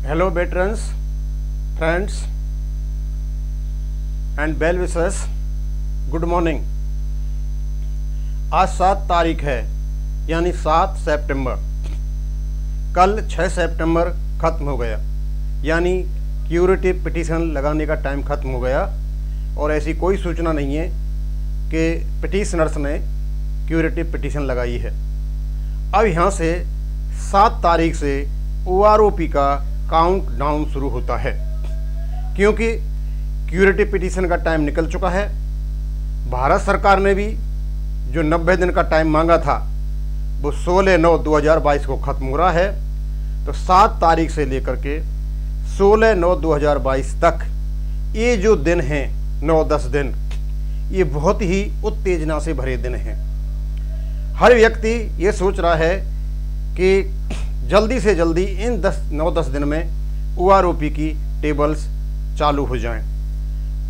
Hello veterans, friends and well wishers, good morning. आज 7 तारीख है यानी 7 सितंबर। कल 6 सितंबर ख़त्म हो गया यानी क्यूरेटिव पिटीशन लगाने का टाइम ख़त्म हो गया और ऐसी कोई सूचना नहीं है कि पिटीशनर्स ने क्यूरेटिव पिटीशन लगाई है। अब यहाँ से 7 तारीख से OROP का काउंट डाउन शुरू होता है क्योंकि क्यूरेटिव पिटीशन का टाइम निकल चुका है। भारत सरकार ने भी जो 90 दिन का टाइम मांगा था वो 16/9/2022 को ख़त्म हो रहा है। तो 7 तारीख से लेकर के 16/9/2022 तक ये जो दिन हैं 9-10 दिन, ये बहुत ही उत्तेजना से भरे दिन हैं। हर व्यक्ति ये सोच रहा है कि जल्दी से जल्दी इन 9-10 दिन में OROP की टेबल्स चालू हो जाएं।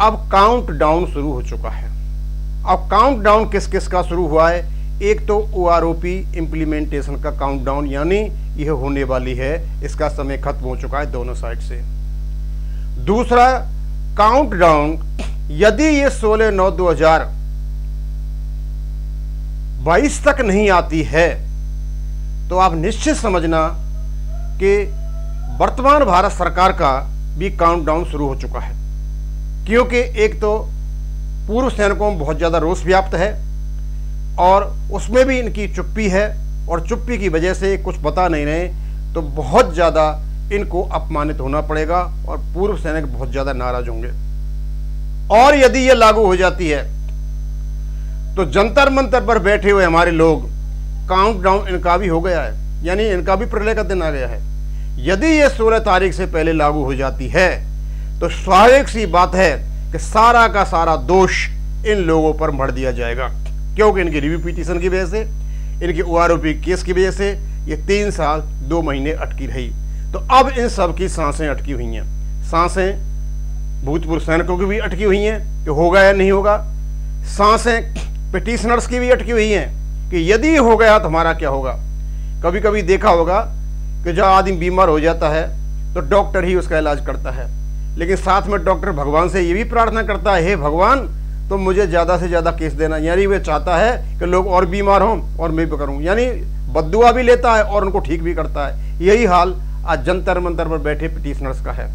अब काउंट डाउन शुरू हो चुका है। अब काउंट डाउन किस किस का शुरू हुआ है? एक तो OROP इम्प्लीमेंटेशन का काउंट डाउन यानी यह होने वाली है, इसका समय खत्म हो चुका है दोनों साइड से। दूसरा काउंट डाउन, यदि ये 16/9/2022 तक नहीं आती है तो आप निश्चित समझना कि वर्तमान भारत सरकार का भी काउंटडाउन शुरू हो चुका है क्योंकि एक तो पूर्व सैनिकों में बहुत ज़्यादा रोष व्याप्त है और उसमें भी इनकी चुप्पी है और चुप्पी की वजह से कुछ बता नहीं रहे, तो बहुत ज़्यादा इनको अपमानित होना पड़ेगा और पूर्व सैनिक बहुत ज़्यादा नाराज होंगे। और यदि ये लागू हो जाती है तो जंतर मंतर पर बैठे हुए हमारे लोग, काउंटडाउन इनका भी हो गया है यानी इनका भी प्रलय का दिन आ गया है। यदि ये 16 तारीख से पहले लागू हो जाती है तो स्वाभाविक सी बात है कि सारा का सारा दोष इन लोगों पर मढ़ दिया जाएगा क्योंकि इनकी रिव्यू पिटीशन की वजह से, इनकी OROP केस की वजह से ये 3 साल 2 महीने अटकी रही। तो अब इन सब की सांसें अटकी हुई हैं। सांसें भूतपूर्व सैनिकों की भी अटकी हुई हैं कि होगा या नहीं होगा। सांसें पिटीशनर्स की भी अटकी हुई हैं कि यदि हो गया तो हमारा क्या होगा। कभी कभी देखा होगा कि जब आदमी बीमार हो जाता है तो डॉक्टर ही उसका इलाज करता है, लेकिन साथ में डॉक्टर भगवान से ये भी प्रार्थना करता है, हे भगवान तो मुझे ज़्यादा से ज़्यादा केस देना। यानी वे चाहता है कि लोग और बीमार हों और मैं भी करूँ, यानी बद्दुआ भी लेता है और उनको ठीक भी करता है। यही हाल आज जंतर मंतर पर बैठे पिटीशनर्स का है।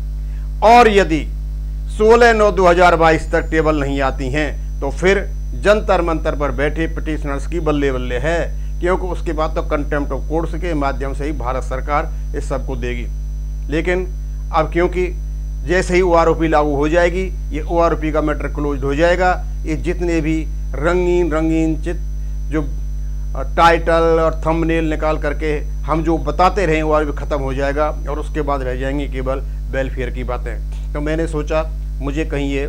और यदि 16/9/2022 तक टेबल नहीं आती हैं तो फिर जंतर मंतर पर बैठे पिटीशनर्स की बल्ले बल्ले है क्योंकि उसके बाद तो कंटेम्प्ट ऑफ कोर्ट के माध्यम से ही भारत सरकार इस सब को देगी। लेकिन अब क्योंकि जैसे ही OROP लागू हो जाएगी ये OROP का मैटर क्लोज हो जाएगा। ये जितने भी रंगीन जो टाइटल और थंबनेल निकाल करके हम जो बताते रहे OROP ख़त्म हो जाएगा और उसके बाद रह जाएंगी केवल वेलफेयर की बातें। तो मैंने सोचा मुझे कहीं ये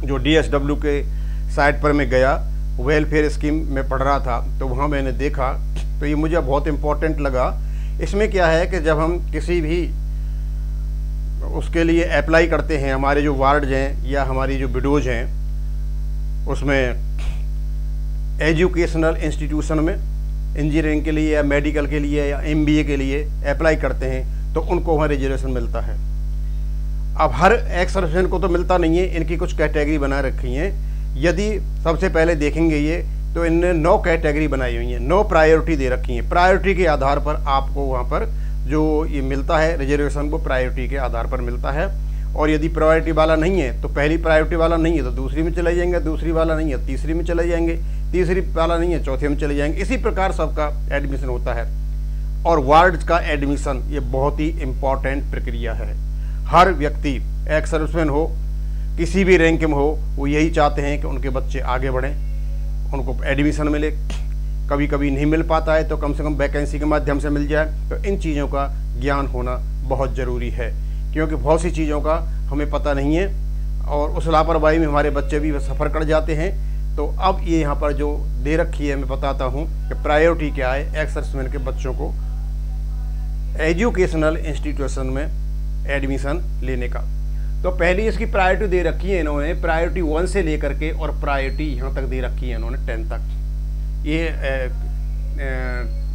जो DSW के साइट पर मैं गया, वेलफेयर स्कीम में पढ़ रहा था तो वहाँ मैंने देखा तो ये मुझे बहुत इम्पोर्टेंट लगा। इसमें क्या है कि जब हम किसी भी उसके लिए अप्लाई करते हैं, हमारे जो वार्ड्स हैं या हमारी जो विडोज हैं उसमें एजुकेशनल इंस्टीट्यूशन में इंजीनियरिंग के लिए या मेडिकल के लिए या MBA के लिए अप्लाई करते हैं तो उनको वहाँ रिजर्वेशन मिलता है। अब हर एक्स सर्विसमैन को तो मिलता नहीं है, इनकी कुछ कैटेगरी बना रखी हैं। यदि सबसे पहले देखेंगे ये तो इनने 9 कैटेगरी बनाई हुई हैं, 9 प्रायोरिटी दे रखी हैं। प्रायोरिटी के आधार पर आपको वहाँ पर जो ये मिलता है रिजर्वेशन वो प्रायोरिटी के आधार पर मिलता है। और यदि प्रायोरिटी वाला नहीं है तो पहली प्रायोरिटी वाला नहीं है तो दूसरी में चले जाएंगे, दूसरी वाला नहीं है तीसरी में चले जाएंगे, तीसरी वाला नहीं है चौथे में चले जाएंगे। इसी प्रकार सबका एडमिशन होता है। और वार्ड का एडमिशन ये बहुत ही इम्पॉर्टेंट प्रक्रिया है। हर व्यक्ति एक्स सर्विसमैन हो, किसी भी रैंक में हो, वो यही चाहते हैं कि उनके बच्चे आगे बढ़ें, उनको एडमिशन मिले। कभी कभी नहीं मिल पाता है तो कम से कम वैकेंसी के माध्यम से मिल जाए। तो इन चीज़ों का ज्ञान होना बहुत ज़रूरी है क्योंकि बहुत सी चीज़ों का हमें पता नहीं है और उस लापरवाही में हमारे बच्चे भी सफ़र कर जाते हैं। तो अब ये यहाँ पर जो दे रखी है मैं बताता हूँ कि प्रायोरिटी क्या है एक्स सर्विसमैन के बच्चों को एजुकेशनल इंस्टीट्यूशन में एडमिशन लेने का। तो पहली इसकी प्रायोरिटी दे रखी है इन्होंने, प्रायोरिटी 1 से लेकर के और प्रायोरिटी यहाँ तक दे रखी है इन्होंने 10 तक। ये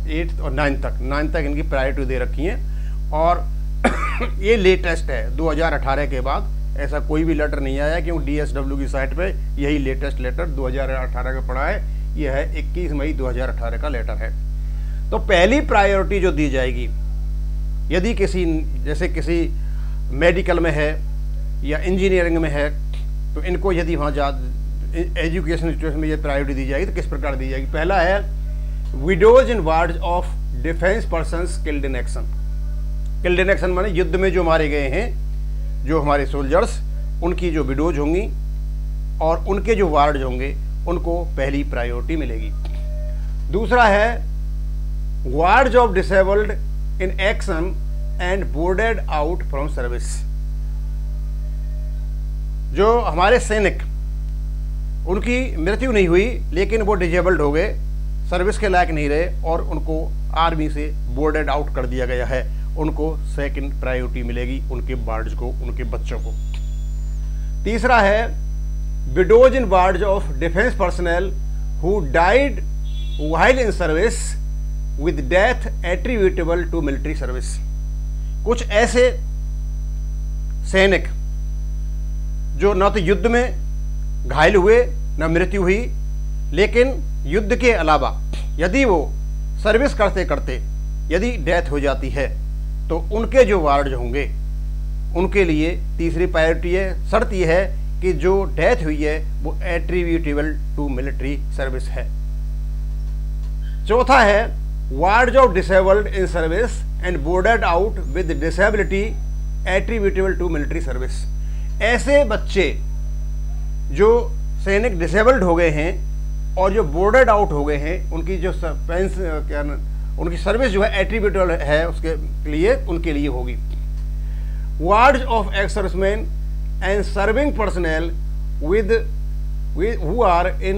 8th और 9th तक इनकी प्रायोरिटी दे रखी हैं। और ये लेटेस्ट है, 2018 के बाद ऐसा कोई भी लेटर नहीं आया, क्योंकि DSW की साइट पे यही लेटेस्ट लेटर 2018 का पड़ा है। यह है 21 मई 2018 का लेटर है। तो पहली प्रायोरिटी जो दी जाएगी, यदि किसी जैसे किसी मेडिकल में है या इंजीनियरिंग में है, तो इनको यदि वहाँ एजुकेशन इंस्टीट्यूशन में ये प्रायोरिटी दी जाएगी तो किस प्रकार दी जाएगी। पहला है widows in wards of defence persons killed in action. Killed in action माने युद्ध में जो मारे गए हैं, जो हमारे सोल्जर्स, उनकी जो विडोज होंगी और उनके जो वार्ड होंगे उनको पहली प्रायोरिटी मिलेगी। दूसरा है wards of disabled in action and boarded out from service. जो हमारे सैनिक, उनकी मृत्यु नहीं हुई लेकिन वो डिजेबल्ड हो गए, सर्विस के लायक नहीं रहे और उनको आर्मी से बोर्डेड आउट कर दिया गया है, उनको सेकंड प्रायोरिटी मिलेगी, उनके वार्ड्स को, उनके बच्चों को। तीसरा है widows in wards of defence personnel who died while in service with death attributable to military service. कुछ ऐसे सैनिक जो न तो युद्ध में घायल हुए न मृत्यु हुई, लेकिन युद्ध के अलावा यदि वो सर्विस करते करते यदि डेथ हो जाती है तो उनके जो वार्ड होंगे उनके लिए तीसरी प्रायोरिटी है। शर्त यह है कि जो डेथ हुई है वो एट्रीब्यूटेबल टू मिलिट्री सर्विस है। चौथा है wards of disabled in service and boarded out with disability attributable to military service. ऐसे बच्चे जो सैनिक डिसेबल्ड हो गए हैं और जो बोर्डेड आउट हो गए हैं, उनकी जो उनकी सर्विस जो है एट्रीब्यूटेबल है उसके लिए, उनके लिए होगी। Wards of ex serviceman and serving personnel with who are in,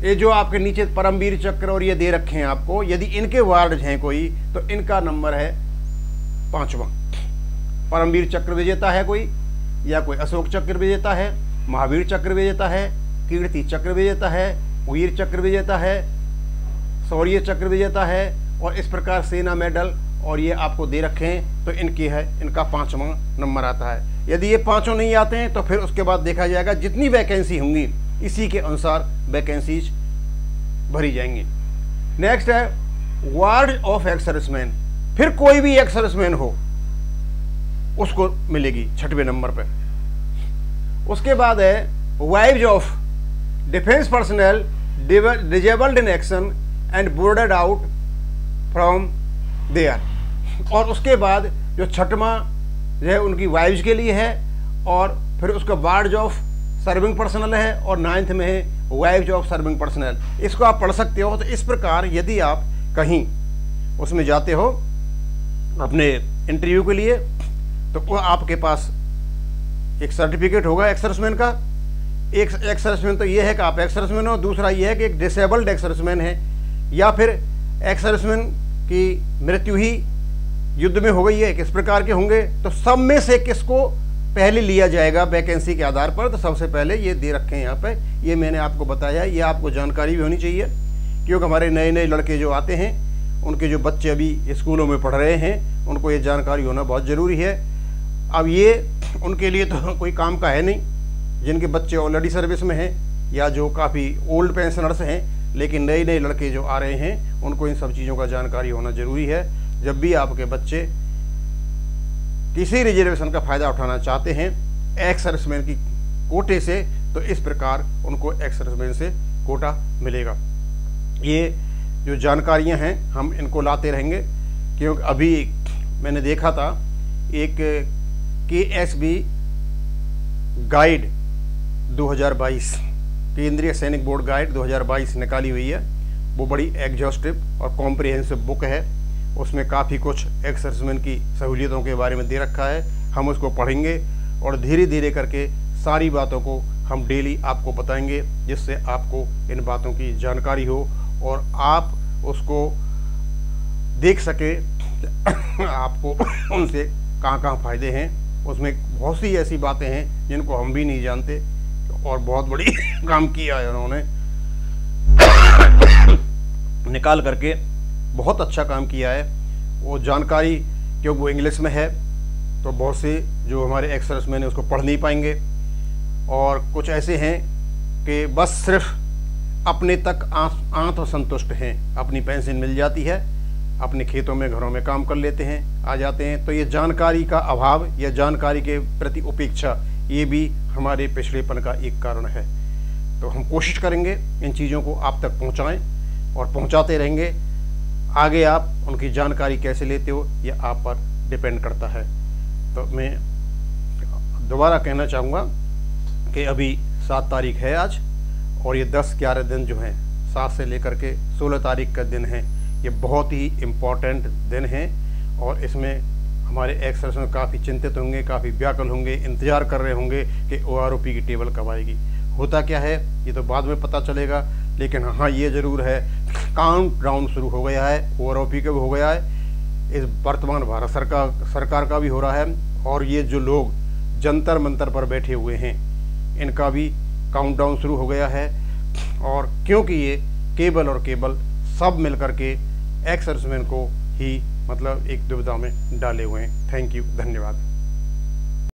ये जो आपके नीचे परमवीर चक्र और ये दे रखे हैं आपको, यदि इनके वार्ड हैं कोई तो इनका नंबर है 5वां। परमवीर चक्र विजेता है कोई, या कोई अशोक चक्र विजेता है, महावीर चक्र विजेता है, कीर्ति चक्र विजेता है, वीर चक्र विजेता है, शौर्य चक्र विजेता है, और इस प्रकार सेना मेडल और ये आपको दे रखे हैं, तो इनकी है, इनका 5वां नंबर आता है। यदि ये पांचों नहीं आते हैं तो फिर उसके बाद देखा जाएगा जितनी वैकेंसी होंगी इसी के अनुसार वैकेंसीज भरी जाएंगी। नेक्स्ट है वार्ड ऑफ एक्स सर्विसमैन। फिर कोई भी एक्स सर्विसमैन हो उसको मिलेगी 6वें नंबर पे। उसके बाद है wives of defence personnel disabled in action and boarded out from there. और उसके बाद जो 6वां जो है उनकी वाइव्स के लिए है, और फिर उसका वार्ड्स ऑफ सर्विंग पर्सनल है, और 9th में है वाइव्स ऑफ सर्विंग पर्सनल। इसको आप पढ़ सकते हो। तो इस प्रकार यदि आप कहीं उसमें जाते हो अपने इंटरव्यू के लिए, तो वो आपके पास एक सर्टिफिकेट होगा एक्स सर्विसमैन का। एक एक्स सर्विसमैन तो ये है कि आप एक्स सर्विसमैन हो, दूसरा ये है कि एक डिसेबल्ड एक्स सर्विसमैन है, या फिर एक्स सर्विसमैन की मृत्यु ही युद्ध में हो गई है, किस प्रकार के होंगे। तो सब में से किसको पहले लिया जाएगा वैकेंसी के आधार पर, तो सबसे पहले ये दे रखे हैं यहाँ पे, ये मैंने आपको बताया। ये आपको जानकारी भी होनी चाहिए, क्योंकि हमारे नए नए लड़के जो आते हैं, उनके जो बच्चे अभी स्कूलों में पढ़ रहे हैं, उनको ये जानकारी होना बहुत ज़रूरी है। अब ये उनके लिए तो कोई काम का है नहीं, जिनके बच्चे ऑलरेडी सर्विस में हैं या जो काफ़ी ओल्ड पेंशनर्स हैं, लेकिन नए नए लड़के जो आ रहे हैं उनको इन सब चीज़ों का जानकारी होना ज़रूरी है। जब भी आपके बच्चे किसी रिजर्वेशन का फ़ायदा उठाना चाहते हैं एक्स सर्विसमैन की कोटे से, तो इस प्रकार उनको एक्स सर्विसमैन से कोटा मिलेगा। ये जो जानकारियां हैं हम इनको लाते रहेंगे, क्योंकि अभी मैंने देखा था एक KSB गाइड 2022, केंद्रीय सैनिक बोर्ड गाइड 2022 निकाली हुई है। वो बड़ी एग्जॉस्टिव और कॉम्प्रिहेंसिव बुक है। उसमें काफ़ी कुछ एक्स सर्विसमैन की सहूलियतों के बारे में दे रखा है। हम उसको पढ़ेंगे और धीरे धीरे करके सारी बातों को हम डेली आपको बताएंगे, जिससे आपको इन बातों की जानकारी हो और आप उसको देख सके आपको उनसे कहाँ कहाँ फ़ायदे हैं। उसमें बहुत सी ऐसी बातें हैं जिनको हम भी नहीं जानते, और बहुत बड़ी काम किया है उन्होंने निकाल करके, बहुत अच्छा काम किया है। वो जानकारी क्योंकि वो इंग्लिश में है, तो बहुत से जो हमारे एक्स सर्विसमैन हैं उसको पढ़ नहीं पाएंगे, और कुछ ऐसे हैं कि बस सिर्फ अपने तक आत्मसंतुष्ट हैं, अपनी पेंशन मिल जाती है, अपने खेतों में घरों में काम कर लेते हैं, आ जाते हैं। तो ये जानकारी का अभाव या जानकारी के प्रति उपेक्षा, ये भी हमारे पिछड़ेपन का एक कारण है। तो हम कोशिश करेंगे इन चीज़ों को आप तक पहुंचाएं और पहुंचाते रहेंगे। आगे आप उनकी जानकारी कैसे लेते हो ये आप पर डिपेंड करता है। तो मैं दोबारा कहना चाहूँगा कि अभी 7 तारीख है आज, और ये 10-11 दिन जो हैं 7 से लेकर के 16 तारीख का दिन है, ये बहुत ही इम्पॉर्टेंट दिन है। और इसमें हमारे एक्स सर्विसमैन काफ़ी चिंतित होंगे, काफ़ी व्याकुल होंगे, इंतज़ार कर रहे होंगे कि OROP की टेबल कब आएगी। होता क्या है ये तो बाद में पता चलेगा, लेकिन हाँ ये ज़रूर है काउंट डाउन शुरू हो गया है, OROP का भी हो गया है, इस वर्तमान भारत सरकार का भी हो रहा है, और ये जो लोग जंतर मंतर पर बैठे हुए हैं इनका भी काउंटडाउन शुरू हो गया है। और क्योंकि ये केबल और केबल सब मिलकर के एक्स सर्विसमैन को ही मतलब एक दुविधा में डाले हुए हैं। थैंक यू, धन्यवाद।